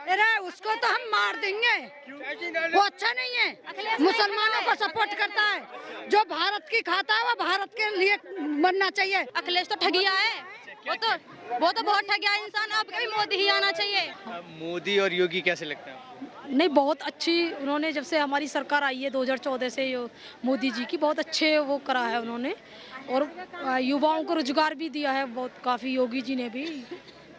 अरे उसको तो हम मार देंगे, वो अच्छा नहीं है, मुसलमानों को सपोर्ट करता है, जो भारत की खाता है वो भारत के लिए बनना चाहिए। अखिलेश तो ठगिया है, वो तो बहुत ठगिया इंसान, अब कभी मोदी ही आना चाहिए। मोदी और योगी कैसे लगते हैं? नहीं, बहुत अच्छी उन्होंने, जब से हमारी सरकार आई है 2014 से, मोदी जी की बहुत अच्छे वो करा है उन्होंने, और युवाओं को रोजगार भी दिया है बहुत काफ़ी, योगी जी ने भी।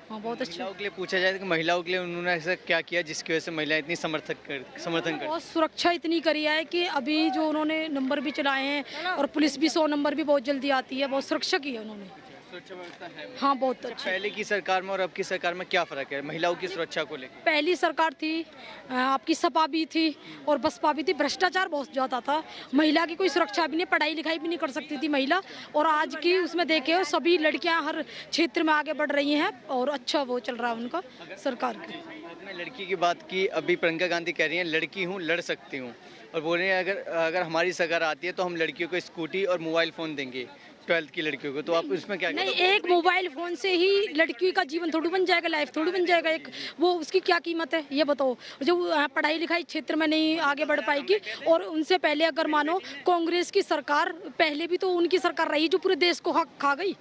हाँ, बहुत अच्छा। महिलाओं के लिए पूछा जाए कि महिलाओं के लिए उन्होंने ऐसा क्या किया जिसकी वजह से महिलाएं इतनी समर्थन कर? और सुरक्षा इतनी करी है कि अभी जो उन्होंने नंबर भी चलाए हैं, और पुलिस भी 100 नंबर भी बहुत जल्दी आती है, बहुत सुरक्षा की है उन्होंने। सुरक्षा व्यवस्था है? हाँ, बहुत अच्छा। पहले की सरकार में और अब की सरकार में क्या फर्क है महिलाओं की सुरक्षा को लेकर? पहली सरकार थी आपकी सपा भी थी और बसपा भी थी, भ्रष्टाचार बहुत ज़्यादा था, महिला की कोई सुरक्षा भी नहीं, पढ़ाई लिखाई भी नहीं कर सकती थी महिला। और आज की उसमें देखे सभी लड़कियां हर क्षेत्र में आगे बढ़ रही हैं, और अच्छा वो चल रहा है उनका सरकार की। आपने लड़की की बात की, अभी प्रियंका गांधी कह रही हैं लड़की हूँ, लड़ सकती हूँ, और बोल रही हैं अगर हमारी सरकार आती है तो हम लड़कियों को स्कूटी और मोबाइल फ़ोन देंगे 12th की लड़कियों को। तो आप उसमें क्या नहीं, एक मोबाइल फोन से ही लड़की का जीवन थोड़ी बन जाएगा, लाइफ थोड़ी बन जाएगा, एक वो उसकी क्या कीमत है ये बताओ, जो पढ़ाई लिखाई क्षेत्र में नहीं आगे बढ़ पाएगी। और उनसे पहले अगर मानो कांग्रेस की सरकार, पहले भी तो उनकी सरकार रही जो पूरे देश को खा गई।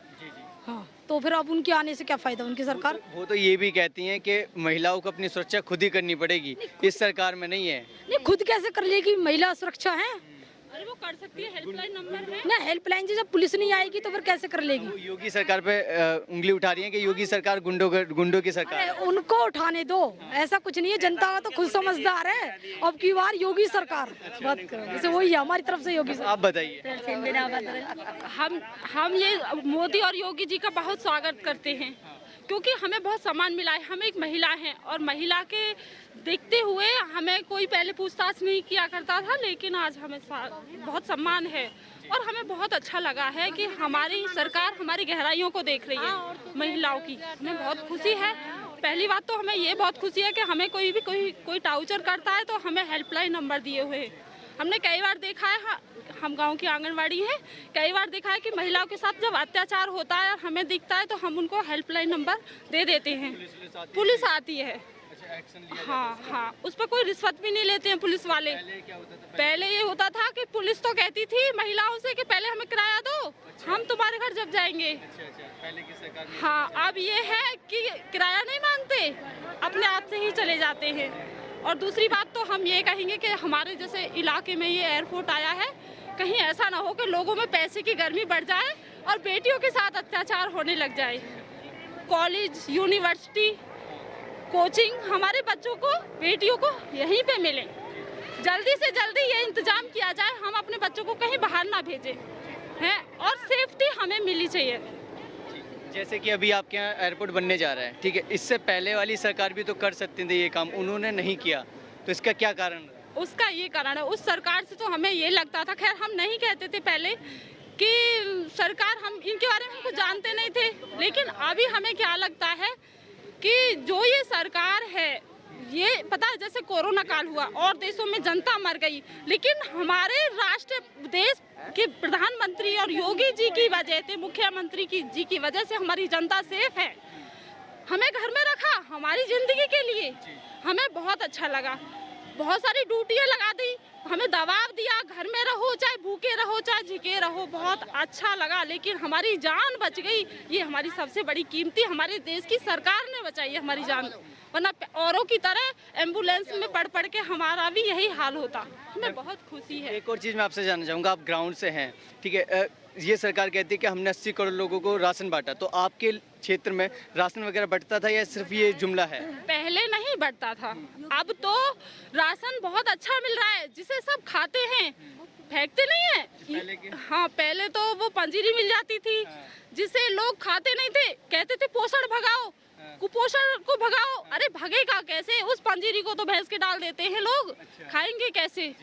हाँ, तो फिर अब उनके आने से क्या फायदा उनकी सरकार। वो तो ये भी कहती हैं कि महिलाओं को अपनी सुरक्षा खुद ही करनी पड़ेगी, इस सरकार में नहीं है। नहीं, खुद कैसे कर लेगी, महिला सुरक्षा है? अरे वो कर सकती है, हेल्पलाइन नंबर है ना, हेल्पलाइन से जब पुलिस नहीं आएगी तो फिर कैसे कर लेगी। वो योगी सरकार पे उंगली उठा रही है कि योगी सरकार गुंडों की सरकार है। अरे उनको उठाने दो, ऐसा कुछ नहीं है, जनता का तो खुद समझदार है। अब की बार योगी सरकार बात करो, जैसे वही है हमारी तरफ से योगी सरकार। आप बताइए। हम ये मोदी और योगी जी का बहुत स्वागत करते हैं, क्योंकि हमें बहुत सम्मान मिला है। हम एक महिला हैं, और महिला के देखते हुए हमें कोई पहले पूछताछ नहीं किया करता था, लेकिन आज हमें बहुत सम्मान है, और हमें बहुत अच्छा लगा है कि हमारी सरकार हमारी गहराइयों को देख रही है महिलाओं की। हमें बहुत खुशी है। पहली बात तो हमें ये बहुत खुशी है कि हमें कोई टाउचर करता है तो हमें हेल्पलाइन नंबर दिए हुए हैं। हमने कई बार देखा है, हम गांव की आंगनवाड़ी है, कई बार देखा है कि महिलाओं के साथ जब अत्याचार होता है और हमें दिखता है तो हम उनको हेल्पलाइन नंबर दे देते हैं, पुलिस आती है। हाँ, उस पर कोई रिश्वत भी नहीं लेते हैं पुलिस वाले। पहले ये होता था कि पुलिस तो कहती थी महिलाओं से कि पहले हमें किराया दो, हम तुम्हारे घर जब जाएंगे। पहले की सरकार में। हाँ, अब ये है कि किराया नहीं मांगते, अपने आप से ही चले जाते हैं। और दूसरी बात तो हम ये कहेंगे कि हमारे जैसे इलाके में ये एयरपोर्ट आया है, कहीं ऐसा ना हो कि लोगों में पैसे की गर्मी बढ़ जाए और बेटियों के साथ अत्याचार होने लग जाए। कॉलेज, यूनिवर्सिटी, कोचिंग हमारे बच्चों को, बेटियों को यहीं पे मिले। जल्दी से जल्दी ये इंतजाम किया जाए, हम अपने बच्चों को कहीं बाहर ना भेजें हैं, और सेफ्टी हमें मिलनी चाहिए। जैसे कि अभी आपके यहाँ एयरपोर्ट बनने जा रहा है, ठीक है, इससे पहले वाली सरकार भी तो कर सकती थी ये काम, उन्होंने नहीं किया, तो इसका क्या कारण है? उसका ये कारण है, उस सरकार से तो हमें ये लगता था, खैर हम नहीं कहते थे पहले कि सरकार, हम इनके बारे में हमको जानते नहीं थे, लेकिन अभी हमें क्या लगता है कि जो ये सरकार है, ये पता है जैसे कोरोना काल हुआ और देशों में जनता मर गई, लेकिन हमारे राष्ट्र देश के प्रधानमंत्री और योगी जी की वजह से, मुख्यमंत्री जी की वजह से हमारी जनता सेफ है। हमें घर में रखा हमारी जिंदगी के लिए, हमें बहुत अच्छा लगा। बहुत सारी ड्यूटियाँ लगा दी, हमें दबाव दिया, घर में रहो, चाहे भूखे रहो, चाहे झिके रहो, बहुत अच्छा लगा, लेकिन हमारी जान बच गई। ये हमारी सबसे बड़ी कीमती, हमारे देश की सरकार ने बचाई है हमारी जान, वरना औरों की तरह एम्बुलेंस में पड़ के हमारा भी यही हाल होता। हमें बहुत खुशी है। एक और चीज़ मैं आपसे जानना चाहूँगा, आप ग्राउंड से हैं, ठीक है, ये सरकार कहती है कि हमने 80 करोड़ लोगों को राशन बांटा, तो आपके क्षेत्र में राशन वगैरह बंटता था या सिर्फ ये जुमला है? पहले नहीं बढ़ता था, अब तो राशन बहुत अच्छा मिल रहा है, जिसे सब खाते हैं, फेंकते नहीं है। हाँ, पहले तो वो पंजीरी मिल जाती थी जिसे लोग खाते नहीं थे, कहते थे पोषण भगाओ, कुपोषण को भगाओ। अरे भगेगा कैसे, उस पंजीरी को तो भैंस के डाल देते हैं लोग, खाएंगे कैसे?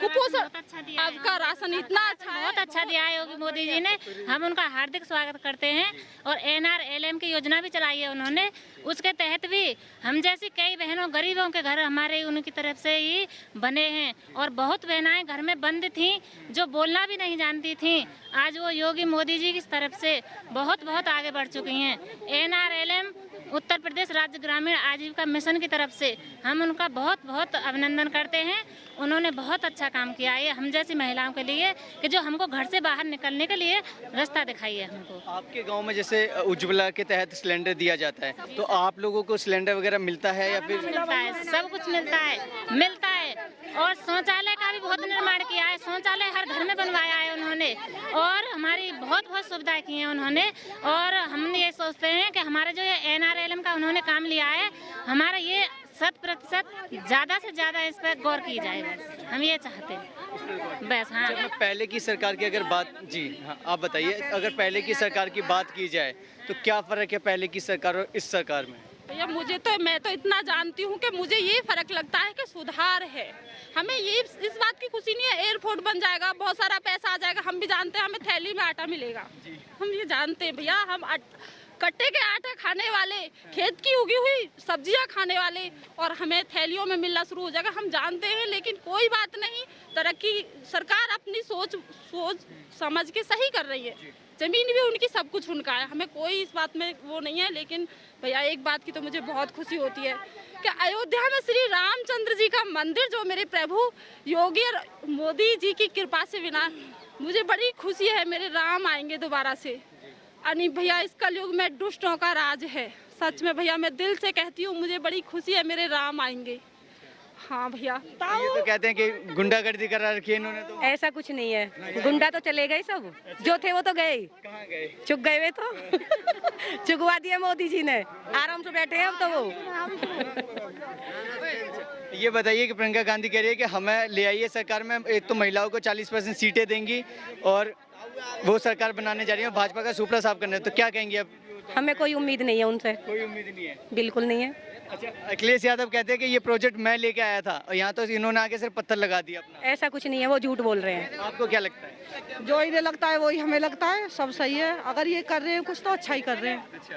कुपोषण, अब का राशन इतना अच्छा है, बहुत अच्छा दिया है योगी मोदी जी ने, हम उनका हार्दिक स्वागत करते हैं। और NRLM की योजना भी चलाई है उन्होंने, उसके तहत भी हम जैसी कई बहनों, गरीबों के घर हमारे उनकी तरफ से ही बने हैं, और बहुत बहनाएं घर में बंद थीं जो बोलना भी नहीं जानती थीं, आज वो योगी मोदी जी की तरफ से बहुत आगे बढ़ चुकी हैं। NRLM उत्तर प्रदेश राज्य ग्रामीण आजीविका मिशन की तरफ से हम उनका बहुत बहुत अभिनंदन करते हैं। उन्होंने बहुत अच्छा काम किया है हम जैसी महिलाओं के लिए, कि जो हमको घर से बाहर निकलने के लिए रास्ता दिखाई है हमको। आपके गांव में जैसे उज्ज्वला के तहत सिलेंडर दिया जाता है, तो आप लोगों को सिलेंडर वगैरह मिलता है या फिर? मिलता है, सब कुछ मिलता है। और शौचालय का भी बहुत निर्माण किया है, शौचालय हर घर में बनवाया है उन्होंने, और हमारी बहुत बहुत सुविधाएं की हैं उन्होंने। और हम ये सोचते हैं कि हमारा जो ये NRLM का उन्होंने काम लिया है, हमारा ये 100% ज़्यादा से ज़्यादा इस पर गौर की जाए, बस हम ये चाहते हैं बस। हाँ, पहले की सरकार की अगर बात, जी हाँ आप बताइए, अगर पहले की सरकार की बात की जाए तो क्या फ़र्क है पहले की सरकार और इस सरकार में? भैया मैं तो इतना जानती हूँ कि मुझे ये फर्क लगता है कि सुधार है। हमें ये इस बात की खुशी नहीं है एयरपोर्ट बन जाएगा, बहुत सारा पैसा आ जाएगा, हम भी जानते हैं हमें थैली में आटा मिलेगा, हम ये जानते हैं भैया। हम कट्टे के आटा खाने वाले, खेत की उगी हुई सब्जियां खाने वाले, और हमें थैलियों में मिलना शुरू हो जाएगा, हम जानते हैं। लेकिन कोई बात नहीं, तरक्की सरकार अपनी सोच समझ के सही कर रही है। जमीन भी उनकी, सब कुछ उनका है, हमें कोई इस बात में वो नहीं है। लेकिन भैया एक बात की तो मुझे बहुत खुशी होती है कि अयोध्या में श्री रामचंद्र जी का मंदिर, जो मेरे प्रभु योगी मोदी जी की कृपा से बिना, मुझे बड़ी खुशी है मेरे राम आएंगे दोबारा से। अनी भैया इस कलयुग में दुष्टों का राज है, सच में भैया मैं दिल से कहती हूँ, मुझे बड़ी खुशी है मेरे राम आएंगे। हाँ भैया, ये तो कहते हैं कि गुंडागर्दी करा रखी है इन्होंने, तो ऐसा कुछ नहीं है, गुंडा तो चले गए सब, जो थे वो तो गए। कहाँ गए? चुक गए वे तो चुकवा दिया मोदी जी ने, आराम से बैठे हैं अब तो वो। ये बताइए कि प्रियंका गांधी कह रही है कि हमें ले आइए सरकार में, एक तो महिलाओं को 40% सीटें देंगी और वो सरकार बनाने जा रही है, भाजपा का सुपड़ा साफ करने, तो क्या कहेंगे अब? हमें कोई उम्मीद नहीं है उनसे, कोई उम्मीद नहीं है, बिल्कुल नहीं है। अच्छा, अखिलेश यादव कहते हैं कि ये प्रोजेक्ट मैं लेके आया था और यहाँ तो इन्होंने आके सिर्फ पत्थर लगा दिया अपना। ऐसा कुछ नहीं है, वो झूठ बोल रहे हैं। आपको क्या लगता है? जो इन्हें लगता है वही हमें लगता है, सब सही है। अगर ये कर रहे हैं कुछ तो अच्छा ही कर रहे हैं। अच्छा,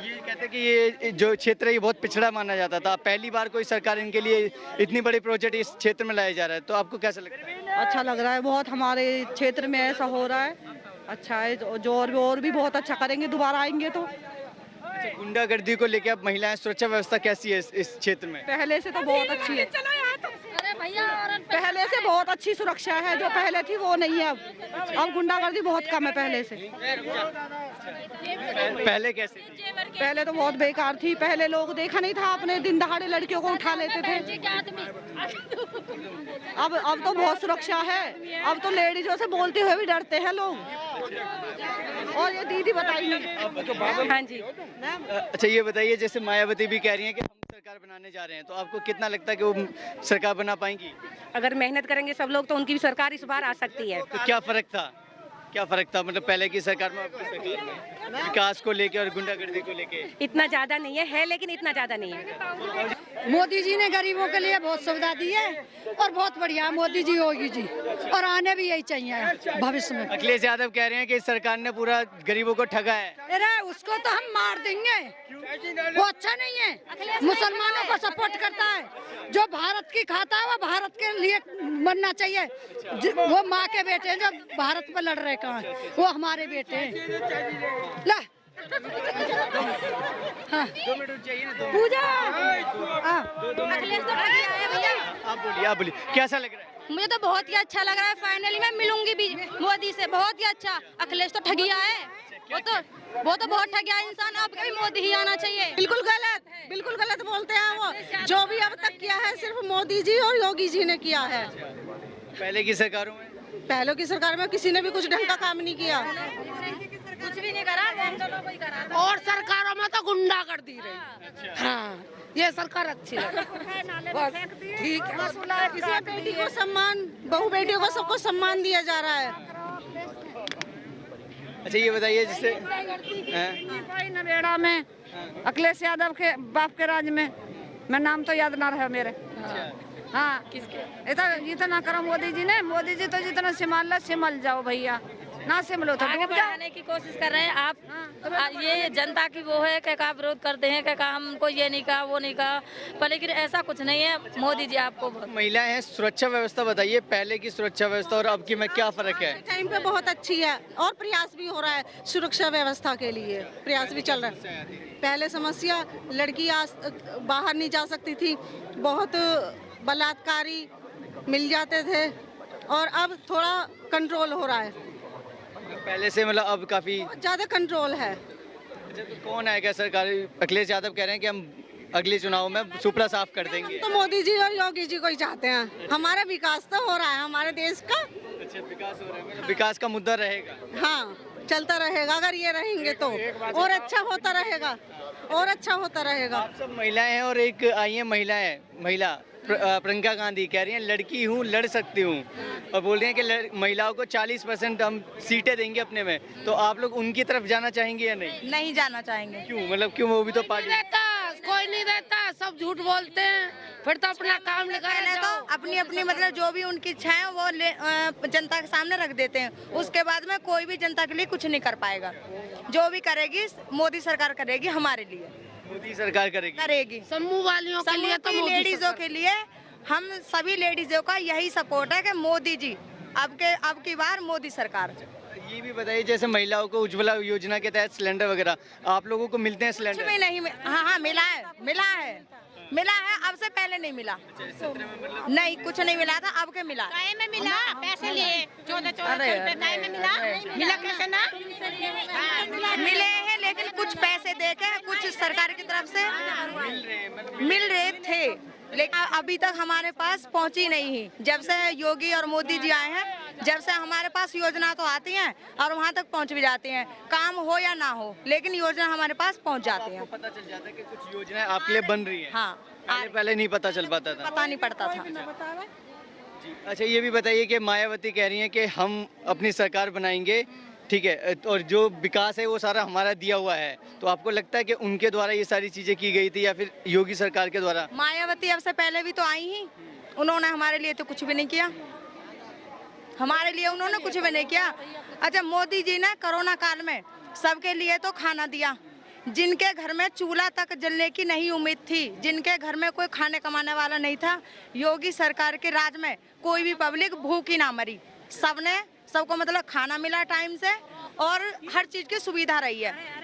ये कहते हैं कि ये जो क्षेत्र है ये बहुत पिछड़ा माना जाता था, पहली बार कोई सरकार इनके लिए इतनी बड़ी प्रोजेक्ट इस क्षेत्र में लाया जा रहा है, तो आपको कैसा लगता है? अच्छा लग रहा है बहुत, हमारे क्षेत्र में ऐसा हो रहा है, अच्छा है। जो और भी बहुत अच्छा करेंगे, दोबारा आएंगे तो। अच्छा, गुंडागर्दी को लेकर अब महिलाएं सुरक्षा व्यवस्था कैसी है इस क्षेत्र में? पहले से तो बहुत अच्छी है, पहले से बहुत अच्छी सुरक्षा है, जो पहले थी वो नहीं है अब गुंडागर्दी बहुत कम है पहले से। पहले कैसे थी? पहले तो बहुत बेकार थी, पहले लोग देखा नहीं था, अपने दिन दहाड़े लड़कियों को उठा लेते थे। अब तो बहुत सुरक्षा है, अब तो लेडीजों से बोलते हुए भी डरते हैं लोग। और ये दीदी बताइए। हाँ जी। अच्छा, ये बताइए, जैसे मायावती भी कह रही हैं कि हम सरकार बनाने जा रहे हैं, तो आपको कितना लगता है कि वो सरकार बना पाएंगी? अगर मेहनत करेंगे सब लोग तो उनकी भी सरकार इस बार आ सकती है। तो क्या फर्क था मतलब पहले की सरकार में आपकी सरकार में, विकास को लेके और गुंडागर्दी को लेके? इतना ज्यादा नहीं है लेकिन इतना ज्यादा नहीं है। मोदी जी ने गरीबों के लिए बहुत सुविधा दी है और बहुत बढ़िया मोदी जी होगी जी, और आने भी यही चाहिए भविष्य में। अखिलेश यादव कह रहे हैं कि इस सरकार ने पूरा गरीबों को ठगा है। अरे उसको तो हम मार देंगे, वो अच्छा नहीं है, मुसलमानों को सपोर्ट करता है। जो भारत की खाता है वो भारत के लिए बनना चाहिए। वो माँ के बेटे हैं जो भारत पर लड़ रहे, कहाँ वो हमारे बेटे हैं। ला हाँ। 2 मिनट चाहिए ना, 2 मिनट। पूजा अखिलेश तो ठगी आया भैया। आप बोलिए कैसा लग रहा है? मुझे तो बहुत ही अच्छा लग रहा है, फाइनली मैं मिलूंगी भी मोदी से, बहुत ही अच्छा। अखिलेश तो ठगिया है, वो तो बहुत ठगिया इंसान, अब कभी मोदी ही आना चाहिए। बिल्कुल गलत बोलते हैं वो। जो भी अब तक किया है सिर्फ मोदी जी और योगी जी ने किया है। पहले की सरकारों में? पहले की सरकार में किसी ने भी कुछ ढंग का काम नहीं किया, कुछ भी नहीं करा, और सरकारों में तो गुंडा कर दी रही। हाँ, ये सरकार अच्छी है, ठीक है। किसी बेटी को सम्मान, बहू बेटियों को सबको सम्मान दिया जा रहा है। अच्छा, ये बताइए जिससे नवेड़ा में अखिलेश यादव के बाप के राज में, मैं नाम तो याद ना रहा मेरे। हाँ, किसके इतना करो मोदी जी ने, मोदी जी तो जितना सिमल जाओ भैया, ना सिमलो तो आगे बढ़ाने की कोशिश कर रहे हैं आप। ये जनता की वो है क्या विरोध करते हैं क्या हमको ये नहीं कहा वो नहीं कहा, पर लेकिन ऐसा कुछ नहीं है। मोदी जी आपको महिलाएं हैं, सुरक्षा व्यवस्था बताइए, पहले की सुरक्षा व्यवस्था और अब की में क्या फर्क है? टाइम पे बहुत अच्छी है और प्रयास भी हो रहा है सुरक्षा व्यवस्था के लिए, प्रयास भी चल रहा है। पहले समस्या लड़की बाहर नहीं जा सकती थी, बहुत बलात्कारी मिल जाते थे और अब थोड़ा कंट्रोल हो रहा है, पहले से मतलब अब काफी ज्यादा कंट्रोल है। अच्छा, तो कौन आएगा सरकार? अखिलेश यादव कह रहे हैं कि हम अगले चुनाव में सुपड़ा साफ कर देंगे। तो मोदी जी और योगी जी को ही चाहते हैं, हमारा विकास तो हो रहा है हमारे देश का। अच्छा, विकास हो रहा है, मतलब विकास का मुद्दा रहेगा। हाँ, चलता रहेगा, अगर ये रहेंगे तो और अच्छा होता रहेगा, और अच्छा होता रहेगा। आप सब महिलाएं हैं और एक आई है महिला प्रियंका गांधी कह रही हैं लड़की हूँ, लड़ सकती हूँ, और बोल रही हैं कि महिलाओं को 40% हम सीटें देंगे अपने में, तो आप लोग उनकी तरफ जाना चाहेंगे या नहीं? नहीं जाना चाहेंगे। क्यों, मतलब क्यों? वो भी तो पार्टी कोई नहीं रहता, सब झूठ बोलते हैं, फिर तो अपना काम पहले तो अपनी अपनी मतलब जो भी उनकी इच्छा है वो जनता के सामने रख देते हैं, उसके बाद में कोई भी जनता के लिए कुछ नहीं कर पाएगा। जो भी करेगी मोदी सरकार करेगी, हमारे लिए मोदी सरकार करेगी। समूह वालियों के लिए तो लेडीजों के लिए हम सभी लेडीजों का यही सपोर्ट है कि मोदी जी अब की बार मोदी सरकार। ये भी बताइए, जैसे महिलाओं को उज्ज्वला योजना के तहत सिलेंडर वगैरह आप लोगों को मिलते हैं सिलेंडर? कुछ भी नहीं हाँ मिला है, अब से पहले नहीं मिला। नहीं, कुछ नहीं मिला था, अब के मिला। काय में मिला, पैसे लिए 14 रुपए काय में मिला कैसे ना? मिले हैं लेकिन कुछ पैसे देके कुछ सरकार की तरफ से मिल रहे थे, लेकिन अभी तक हमारे पास पहुंची नहीं है। जब से योगी और मोदी जी आए हैं, जब से हमारे पास योजना तो आती हैं और वहां तक पहुंच भी जाती हैं, काम हो या ना हो, लेकिन योजना हमारे पास पहुंच जाती है। पता चल जाता है कि कुछ योजनाएं आपके लिए बन रही हैं। हाँ, पहले नहीं पता चल पाता था, पता नहीं पड़ता था। जी। अच्छा, ये भी बताइए कि मायावती कह रही हैं कि हम अपनी सरकार बनाएंगे, ठीक है, और जो विकास है वो सारा हमारा दिया हुआ है, तो आपको लगता है कि उनके द्वारा ये सारी चीजें की गई थी या फिर योगी सरकार के द्वारा? मायावती अब से पहले भी तो आई ही, उन्होंने हमारे लिए तो कुछ भी नहीं किया, हमारे लिए उन्होंने कुछ भी नहीं किया। अच्छा, मोदी जी ने कोरोना काल में सबके लिए तो खाना दिया, जिनके घर में चूल्हा तक जलने की नहीं उम्मीद थी, जिनके घर में कोई खाने कमाने वाला नहीं था, योगी सरकार के राज में कोई भी पब्लिक भूखी ना मरी, सबको मतलब खाना मिला टाइम से और हर चीज की सुविधा रही है।